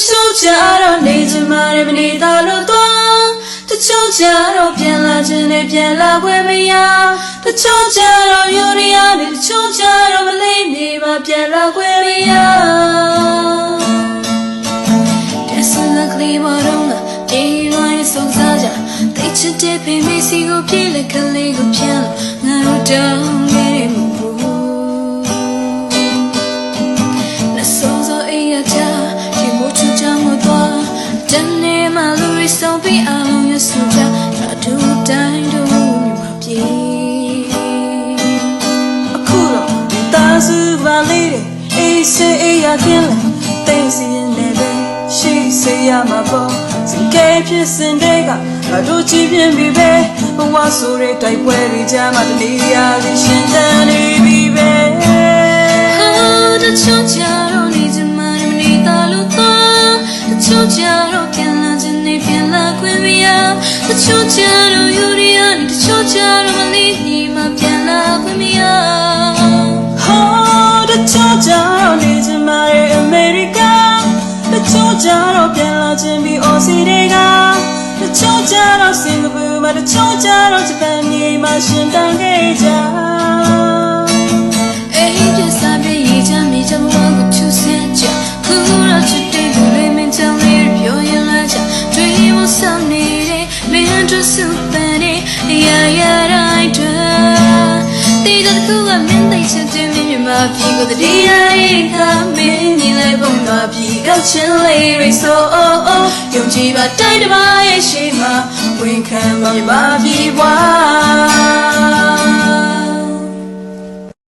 ချို့ကြတော့နေချင်မှလည်းမနေတာလို့တော့တချို့ကြတော့ပြန်လာခြင်းနဲ့ပြန်လာခွင့်မရတချို့ကြတော့ယူရီယာနဲ့တချို့ကြတော့မလေးနေမှပြန်လာခွင့်မရတဲ့ဆန္ဒကလေးမတော့ငါပြေးလွှားရင်ဆုံးစားကြတိတ်ချစ်တဲ့ဖေမေစီကိုပြေးလက်ကလေးကိုပြန်ငါတို့တောင်းနေမှုလက်ဆုံးစောအေးရကြဒီမို့ချူချမ်းမတော့တနေ့မှလူတွေဆုံးပြီးအလုံးရစကြအတူတိုင်းတို့မြမပြေအခုတော့တာစုပါလေးတဲ့အေးစေးအေးရခင်လဲတိတ်စီရင်နေပဲရှိစေရမှာပေါ့စင်ကဲဖြစ်စင်တဲ့ကငါတို့ကြည့်ပြင်းပြီပဲဘဝဆိုတဲ့တိုက်ပွဲတွေကြားမှာတနေရာလေးရှင်တန်နေပြီပဲတချို့ကြတော့နေချင်မှမနေတာလို့တော့တချို့ကြတော့ပြန်လာခြင်းနဲ့ပြန်လာခွင့်မရတချို့ကြတော့ယူရီယာနဲ့တချို့ကြတော့မလေးနေမှပြန်လာခွင့်မရတချို့ကြတော့နေချင်မှအမေရိကန်တချို့ကြတော့ပြန်လာခြင်းပြီးအော်စီတွေကတချို့ကြတော့စင်ကာပူမှာတချို့ကြတော့ဂျပန်မြေမှာရှင်တန်ခဲ့ကြအေးပြစားပြေးရချမ်းမြေချမ်းဘဝကိုချူစင်ကြခုတော့ချစ်တဲ့လူတွေမင်းချမ်းလေးပြောရင်လာကြတွေးဝဆောင်နေတဲ့မင်းတို့စုပန်နေရရတိုင်းတွေ့တီးတဲ့ခုကမင်းသိချင်တဲ့မြင်မှာပြီကိုတည်းရရင်ကမင်းမြင်လိုက်ပုံမှာပြီကောက်ချင်လေးရိဆိုယုံကြည်ပါတိုင်းတစ်ပါးရဲ့ရှိမှာဝင်ခံမှာပြီဘွာ